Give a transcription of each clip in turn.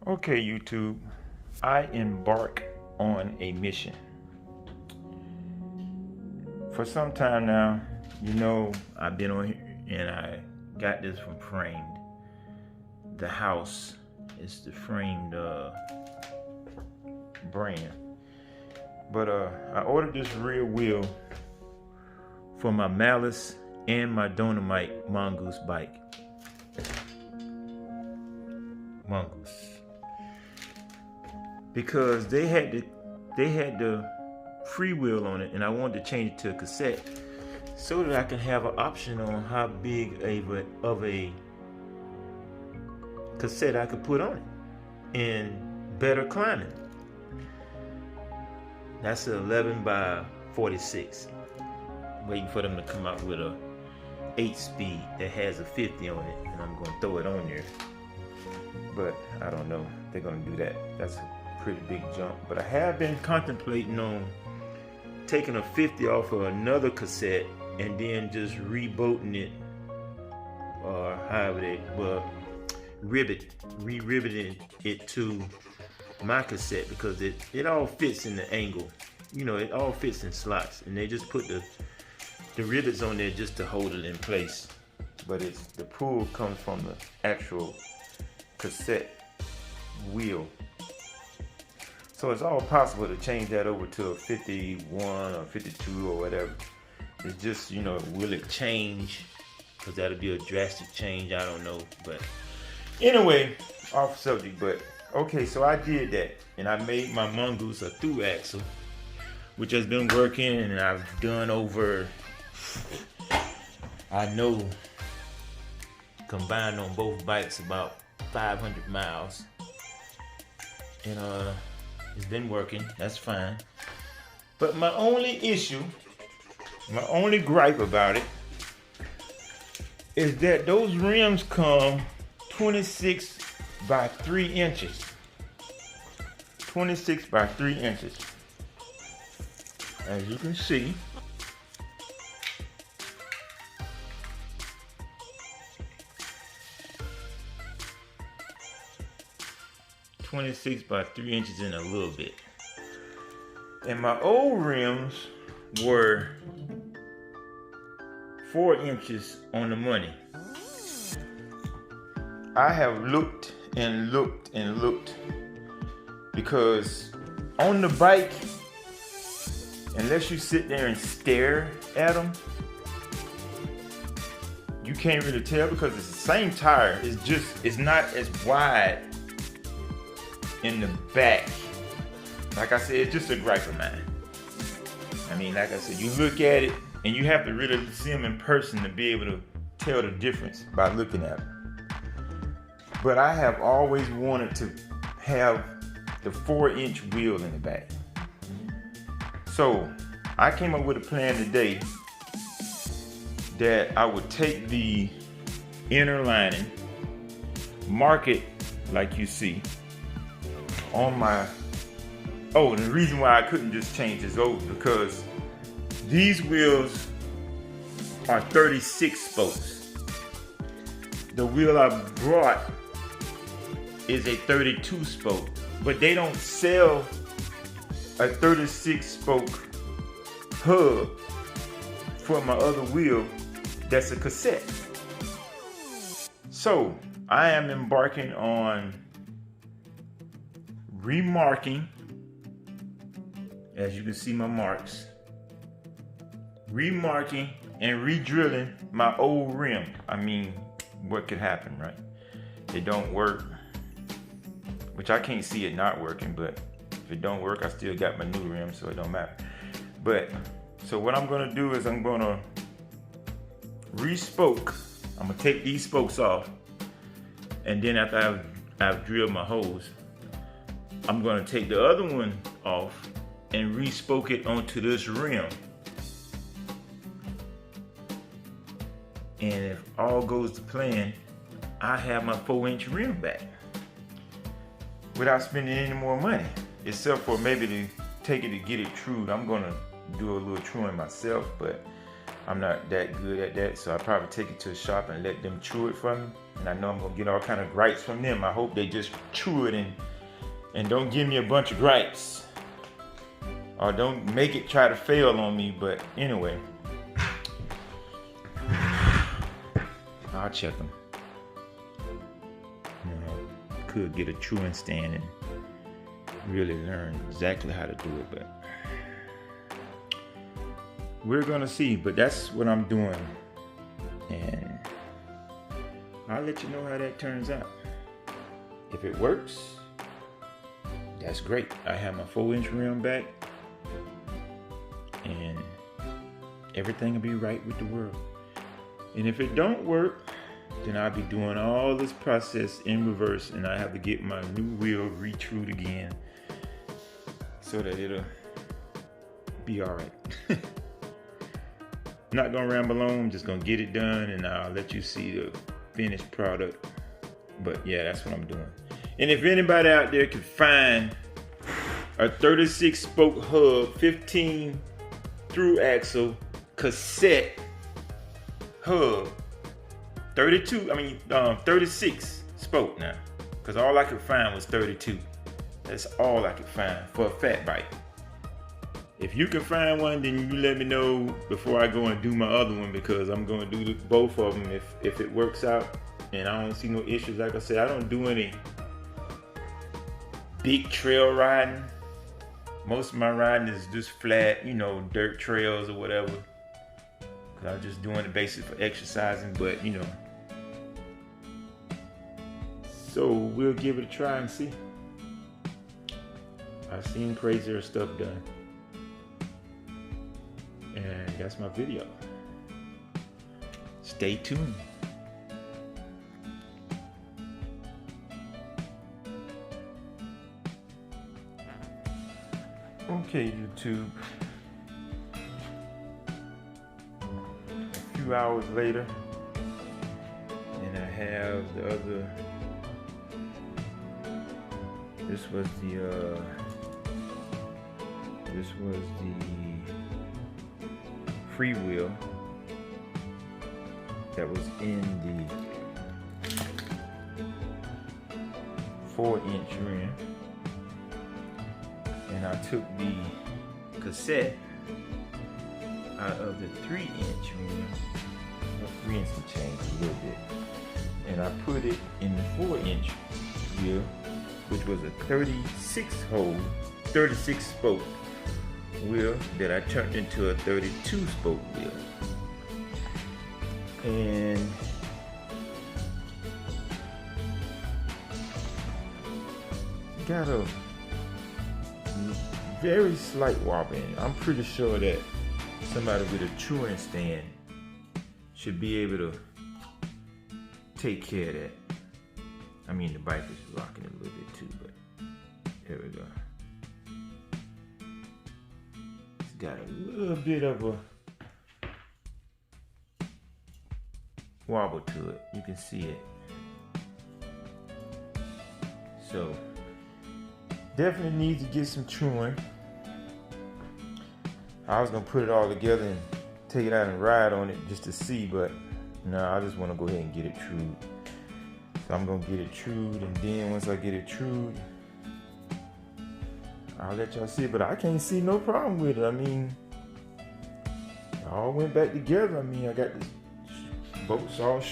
Okay, YouTube, I embark on a mission. For some time now, I've been on here and I got this from Framed. The house is the Framed brand. But I ordered this rear wheel for my Malice and my Dynamite Mongoose bike. Mongoose. Because they had the freewheel on it, and I wanted to change it to a cassette so that I can have an option on how big of a cassette I could put on it and better climbing. That's an 11 by 46. Waiting for them to come out with a 8-speed that has a 50 on it, and I'm gonna throw it on there. But I don't know if they're gonna do that. That's a pretty big jump. But I have been contemplating on taking a 50 off of another cassette and then just rebolting it, or however they re-riveting it to my cassette, because it all fits in the angle. It all fits in slots, and they just put the rivets on there just to hold it in place. But the pull comes from the actual cassette wheel. So it's all possible to change that over to a 51 or 52 or whatever. It's just, will it change? Because that'll be a drastic change. I don't know. But anyway, off subject. But okay, so I did that. And I made my Mongoose a through axle, which has been working. And I've done over, I know, combined on both bikes, about 500 miles. And it's been working. That's fine. But my only issue, my only gripe about it, is that those rims come 26 by 3 inches. 26 by 3 inches. As you can see. .26 by 3 inches and a little bit. And my old rims were 4 inches on the money. I have looked and looked and looked, because on the bike, unless you sit there and stare at them, you can't really tell, because it's the same tire. It's not as wide in the back. Like I said, it's just a gripe of mine. I mean, like I said, you look at it and you have to really see them in person to be able to tell the difference by looking at them. But I have always wanted to have the 4-inch wheel in the back. So I came up with a plan today that I would take the inner lining, mark it like you see on my, the reason why I couldn't just change this over, because these wheels are 36 spokes. The wheel I brought is a 32 spoke, but they don't sell a 36 spoke hub for my other wheel that's a cassette. So I am embarking on remarking, as you can see my marks, remarking and re-drilling my old rim. I mean, what could happen, right? It don't work, which I can't see it not working, but if it don't work, I still got my new rim, so it don't matter. But so what I'm gonna do is I'm gonna re-spoke. I'm gonna take these spokes off, and then after I've drilled my holes, I'm gonna take the other one off and re-spoke it onto this rim. And if all goes to plan, I have my 4-inch rim back without spending any more money, except for maybe to take it to get it trued. I'm gonna do a little truing myself, but I'm not that good at that, so I'll probably take it to a shop and let them true it for me. And I know I'm gonna get all kind of gripes from them. I hope they just chew it and don't give me a bunch of gripes. Or don't make it try to fail on me, but anyway. I'll check them. You know, could get a chewing stand and really learn exactly how to do it, but we're gonna see. But that's what I'm doing, and I'll let you know how that turns out. If it works, that's great. I have my 4-inch rim back, and everything will be right with the world. And if it don't work, then I'll be doing all this process in reverse, and I have to get my new wheel retrued again so that it'll be all right. Not gonna ramble on, I'm just gonna get it done, and I'll let you see the finished product. But yeah, that's what I'm doing. And if anybody out there can find a 36 spoke hub, 15 through axle cassette hub, 36 spoke now, because all I could find was 32. That's all I could find for a fat bike. If you can find one, then you let me know before I go and do my other one, because I'm going to do both of them if it works out and I don't see no issues. Like I said, I don't do any big trail riding. Most of my riding is just flat, you know, dirt trails or whatever. I'm just doing the basics for exercising, but you know. So we'll give it a try and see. I've seen crazier stuff done. And that's my video. Stay tuned. Okay, YouTube. A few hours later, and I have the other. This was the freewheel that was in the 4-inch rim, and I took the cassette out of the 3-inch rim, 3 inch and change a little bit, and I put it in the 4-inch wheel, which was a 36 spoke wheel that I turned into a 32 spoke wheel. And got a very slight wobble in it. I'm pretty sure that somebody with a chewing stand should be able to take care of that. I mean, the bike is rocking a little bit too, but here we go. It's got a little bit of a wobble to it. You can see it. So definitely needs to get some chewing. I was gonna put it all together and take it out and ride on it just to see, but no, I just want to go ahead and get it trued. So I'm gonna get it trued, and then once I get it trued, I'll let y'all see it. But I can't see no problem with it. I mean, it all went back together. I mean, I got the bolts all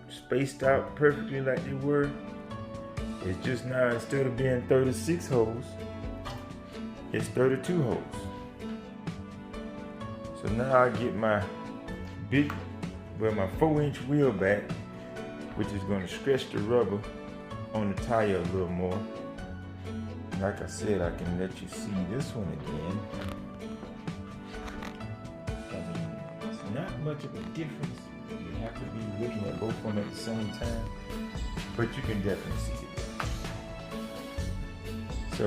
spaced out perfectly like they were. It's just now, instead of being 36 holes, it's 32 holes. So now I get my my 4-inch wheel back, which is going to stretch the rubber on the tire a little more. Like I said, I can let you see this one again. I mean, it's not much of a difference. You have to be looking at both of them at the same time, but you can definitely see it. So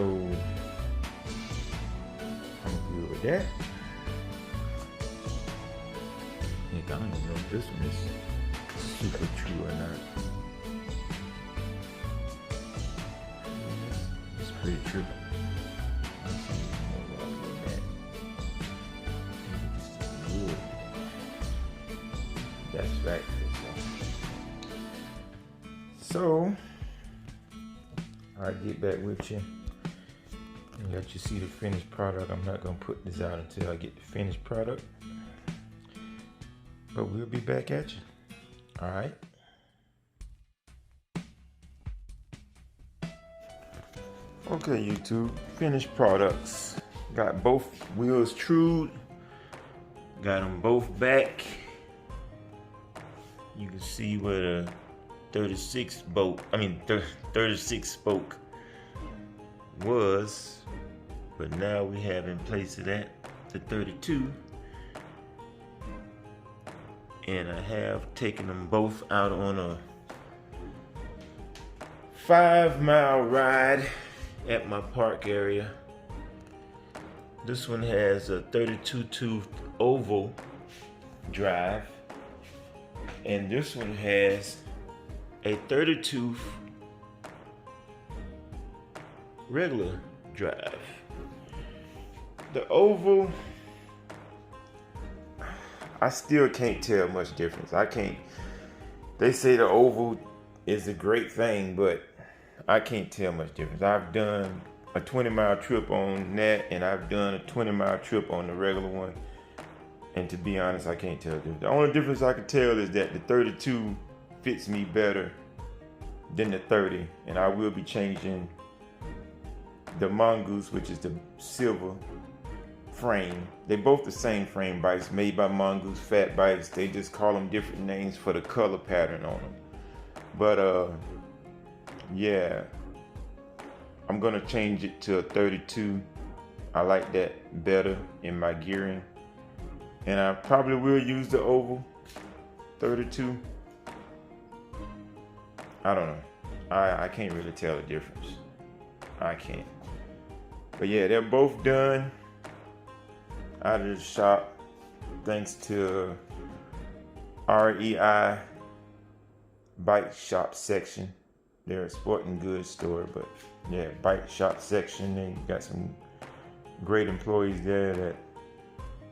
I'm good with that. Heck, I don't even know if this one is super true or not. It's pretty true. That's right. So I'll get back with you and let you see the finished product. I'm not gonna put this out until I get the finished product, but we'll be back at you. All right. Okay, YouTube, finished products. Got both wheels trued. Got them both back. You can see where the 36 spoke was, but now we have in place of that the 32. And I have taken them both out on a 5-mile ride at my park area. This one has a 32-tooth oval drive, and this one has a 30-tooth regular drive. The oval, I still can't tell much difference. They say the oval is a great thing, but I can't tell much difference. I've done a 20-mile trip on that, and I've done a 20-mile trip on the regular one. And to be honest, I can't tell the difference. The only difference I can tell is that the 32 fits me better than the 30. And I will be changing the Mongoose, which is the silver frame. They're both the same frame bikes made by Mongoose Fat Bikes. They just call them different names for the color pattern on them. But yeah, I'm gonna change it to a 32. I like that better in my gearing. And I probably will use the oval 32. I don't know. I can't really tell the difference. I can't. But yeah, they're both done out of the shop thanks to REI bike shop section. They're a sporting goods store, but yeah, bike shop section. They got some great employees there that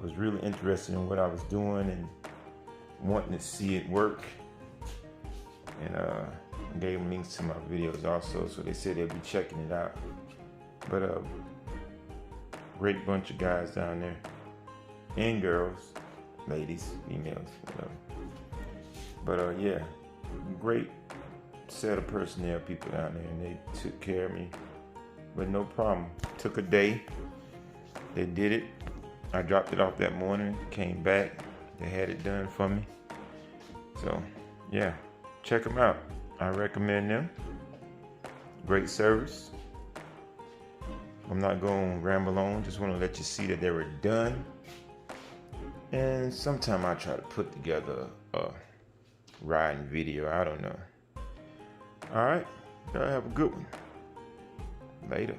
was really interested in what I was doing and wanting to see it work. And gave them links to my videos also, so they said they'll be checking it out. But great bunch of guys down there, and girls, ladies, females, whatever. But yeah, great set of personnel people down there, and they took care of me with no problem. Took a day. They did it. I dropped it off that morning, came back, they had it done for me. So yeah, check them out. I recommend them. Great service. I'm not going to ramble on, just want to let you see that they were done. And sometime I try to put together a riding video, I don't know. All right, y'all have a good one. Later.